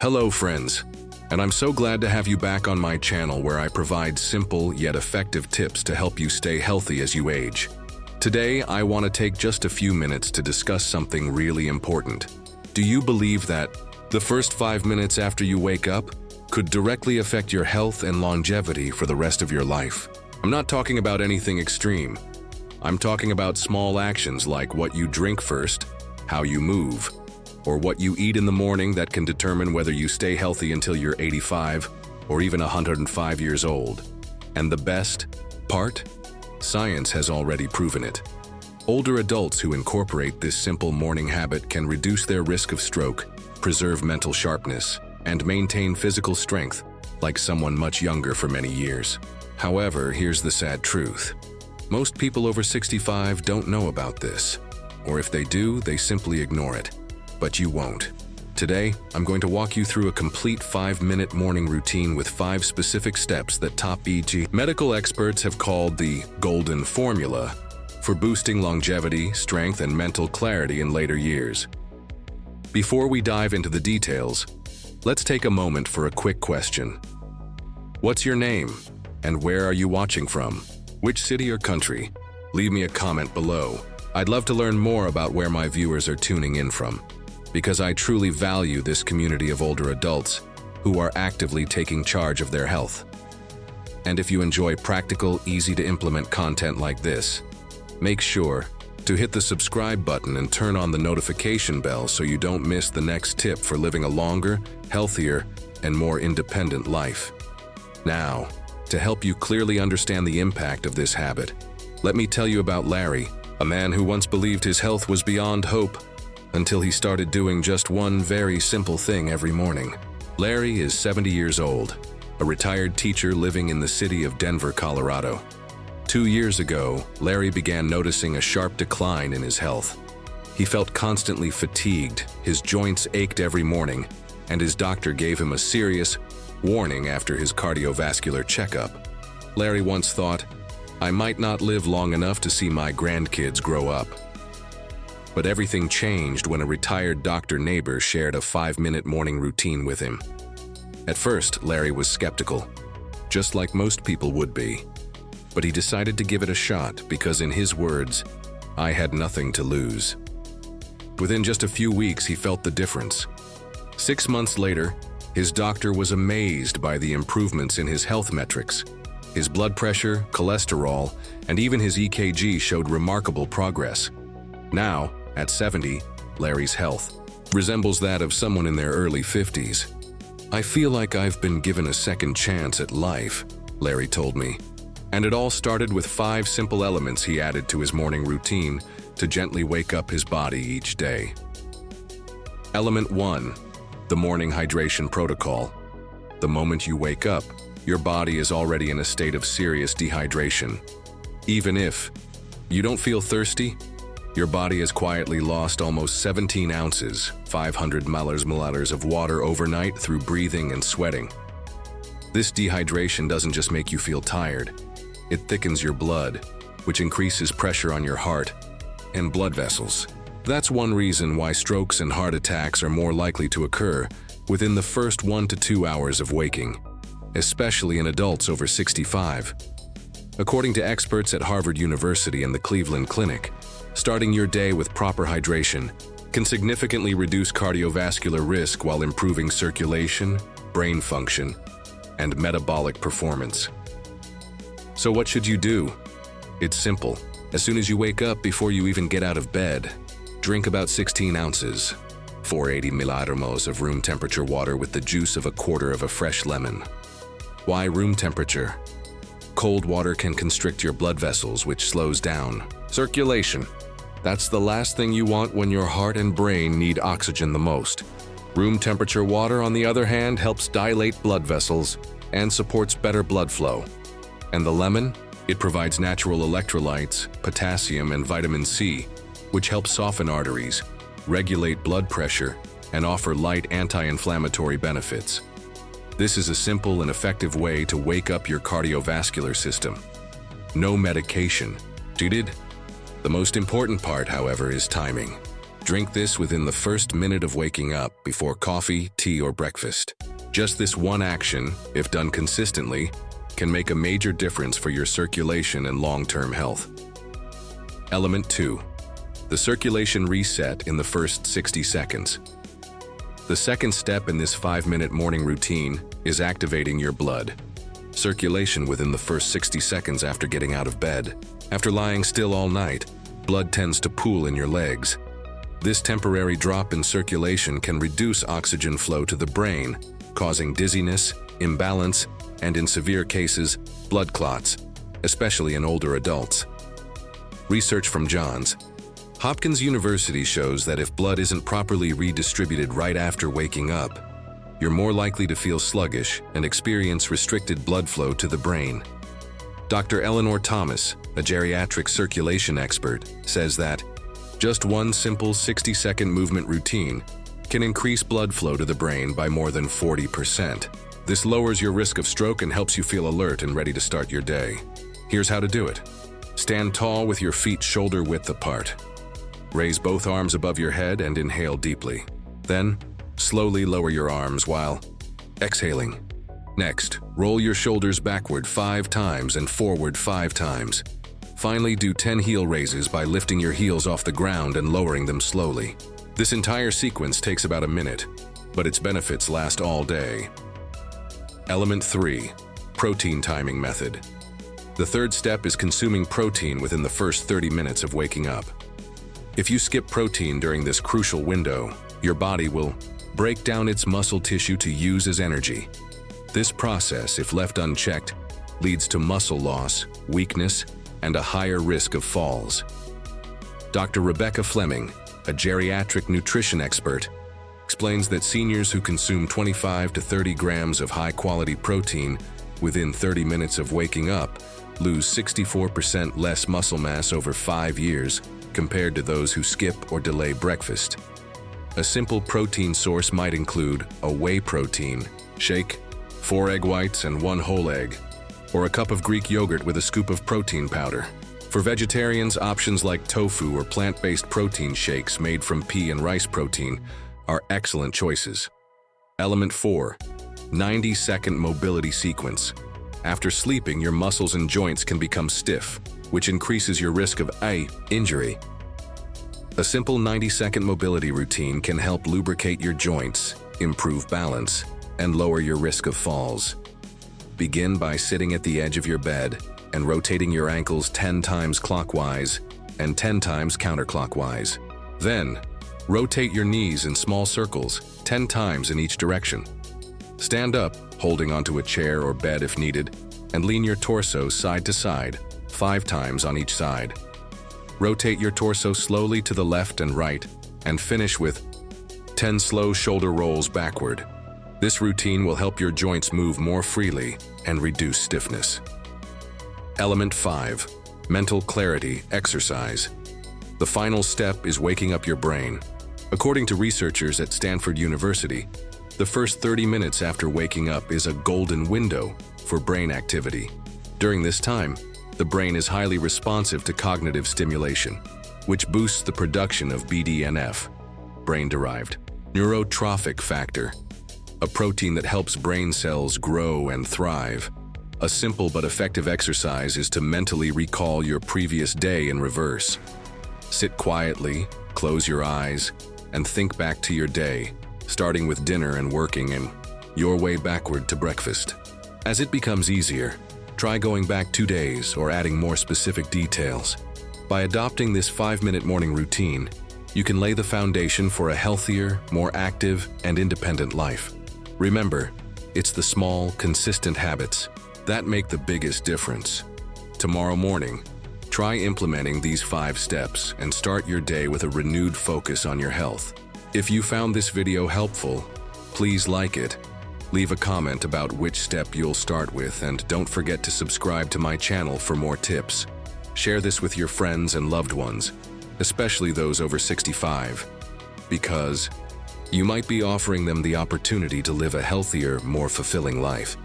Hello friends, and I'm so glad to have you back on my channel where I provide simple yet effective tips to help you stay healthy as you age. Today, I want to take just a few minutes to discuss something really important. Do you believe that the first 5 minutes after you wake up could directly affect your health and longevity for the rest of your life? I'm not talking about anything extreme. I'm talking about small actions like what you drink first, how you move, or what you eat in the morning that can determine whether you stay healthy until you're 85 or even 105 years old. And the best part? Science has already proven it. Older adults who incorporate this simple morning habit can reduce their risk of stroke, preserve mental sharpness, and maintain physical strength like someone much younger for many years. However, here's the sad truth. Most people over 65 don't know about this, or if they do, they simply ignore it. But you won't. Today, I'm going to walk you through a complete 5-minute morning routine with 5 specific steps that top EG medical experts have called the golden formula for boosting longevity, strength, and mental clarity in later years. Before we dive into the details, let's take a moment for a quick question. What's your name? And where are you watching from? Which city or country? Leave me a comment below. I'd love to learn more about where my viewers are tuning in from, because I truly value this community of older adults who are actively taking charge of their health. And if you enjoy practical, easy-to-implement content like this, make sure to hit the subscribe button and turn on the notification bell so you don't miss the next tip for living a longer, healthier, and more independent life. Now, to help you clearly understand the impact of this habit, let me tell you about Larry, a man who once believed his health was beyond hope until he started doing just one very simple thing every morning. Larry is 70 years old, a retired teacher living in the city of Denver, Colorado. 2 years ago, Larry began noticing a sharp decline in his health. He felt constantly fatigued, his joints ached every morning, and his doctor gave him a serious warning after his cardiovascular checkup. Larry once thought, "I might not live long enough to see my grandkids grow up." But everything changed when a retired doctor neighbor shared a 5-minute morning routine with him. At first, Larry was skeptical, just like most people would be. But he decided to give it a shot because, in his words, "I had nothing to lose." Within just a few weeks, he felt the difference. 6 months later, his doctor was amazed by the improvements in his health metrics. His blood pressure, cholesterol, and even his EKG showed remarkable progress. Now, at 70, Larry's health resembles that of someone in their early 50s. "I feel like I've been given a second chance at life," Larry told me. And it all started with 5 simple elements he added to his morning routine to gently wake up his body each day. Element 1. The morning hydration protocol. The moment you wake up, your body is already in a state of serious dehydration. Even if you don't feel thirsty, your body has quietly lost almost 17 ounces, 500 milliliters of water overnight through breathing and sweating. This dehydration doesn't just make you feel tired. It thickens your blood, which increases pressure on your heart and blood vessels. That's one reason why strokes and heart attacks are more likely to occur within the first 1 to 2 hours of waking, especially in adults over 65. According to experts at Harvard University and the Cleveland Clinic, starting your day with proper hydration can significantly reduce cardiovascular risk while improving circulation, brain function, and metabolic performance. So what should you do? It's simple. As soon as you wake up, before you even get out of bed, drink about 16 ounces, 480 milliliters of room temperature water with the juice of a quarter of a fresh lemon. Why room temperature? Cold water can constrict your blood vessels, which slows down circulation. That's the last thing you want when your heart and brain need oxygen the most. Room temperature water, on the other hand, helps dilate blood vessels and supports better blood flow. And the lemon? It provides natural electrolytes, potassium, and vitamin C, which help soften arteries, regulate blood pressure, and offer light anti-inflammatory benefits. This is a simple and effective way to wake up your cardiovascular system. No medication. Cheated? The most important part, however, is timing. Drink this within the first minute of waking up before coffee, tea, or breakfast. Just this one action, if done consistently, can make a major difference for your circulation and long-term health. Element 2. The circulation reset in the first 60 seconds. The second step in this 5-minute morning routine is activating your blood circulation within the first 60 seconds after getting out of bed. After lying still all night, blood tends to pool in your legs. This temporary drop in circulation can reduce oxygen flow to the brain, causing dizziness, imbalance, and in severe cases, blood clots, especially in older adults. Research from Johns Hopkins University shows that if blood isn't properly redistributed right after waking up, you're more likely to feel sluggish and experience restricted blood flow to the brain. Dr. Eleanor Thomas, a geriatric circulation expert, says that just one simple 60-second movement routine can increase blood flow to the brain by more than 40%. This lowers your risk of stroke and helps you feel alert and ready to start your day. Here's how to do it. Stand tall with your feet shoulder-width apart. Raise both arms above your head and inhale deeply. Then, slowly lower your arms while exhaling. Next, roll your shoulders backward 5 times and forward 5 times. Finally, do 10 heel raises by lifting your heels off the ground and lowering them slowly. This entire sequence takes about a minute, but its benefits last all day. Element 3. Protein timing method. The third step is consuming protein within the first 30 minutes of waking up. If you skip protein during this crucial window, your body will break down its muscle tissue to use as energy. This process, if left unchecked, leads to muscle loss, weakness, and a higher risk of falls. Dr. Rebecca Fleming, a geriatric nutrition expert, explains that seniors who consume 25 to 30 grams of high-quality protein within 30 minutes of waking up lose 64% less muscle mass over 5 years compared to those who skip or delay breakfast. A simple protein source might include a whey protein shake, 4 egg whites and 1 whole egg, or a cup of Greek yogurt with a scoop of protein powder. For vegetarians, options like tofu or plant-based protein shakes made from pea and rice protein are excellent choices. Element 4. 90-second mobility sequence. After sleeping, your muscles and joints can become stiff, which increases your risk of injury. A simple 90-second mobility routine can help lubricate your joints, improve balance, and lower your risk of falls. Begin by sitting at the edge of your bed and rotating your ankles 10 times clockwise and 10 times counterclockwise. Then, rotate your knees in small circles 10 times in each direction. Stand up, holding onto a chair or bed if needed, and lean your torso side to side 5 times on each side. Rotate your torso slowly to the left and right, and finish with 10 slow shoulder rolls backward. This routine will help your joints move more freely and reduce stiffness. Element 5. Mental clarity exercise. The final step is waking up your brain. According to researchers at Stanford University, the first 30 minutes after waking up is a golden window for brain activity. During this time, the brain is highly responsive to cognitive stimulation, which boosts the production of BDNF, brain-derived neurotrophic factor, a protein that helps brain cells grow and thrive. A simple but effective exercise is to mentally recall your previous day in reverse. Sit quietly, close your eyes, and think back to your day, starting with dinner and working in your way backward to breakfast. As it becomes easier, try going back 2 days or adding more specific details. By adopting this 5-minute morning routine, you can lay the foundation for a healthier, more active, and independent life. Remember, it's the small, consistent habits that make the biggest difference. Tomorrow morning, try implementing these 5 steps and start your day with a renewed focus on your health. If you found this video helpful, please like it. Leave a comment about which step you'll start with, and don't forget to subscribe to my channel for more tips. Share this with your friends and loved ones, especially those over 65, because you might be offering them the opportunity to live a healthier, more fulfilling life.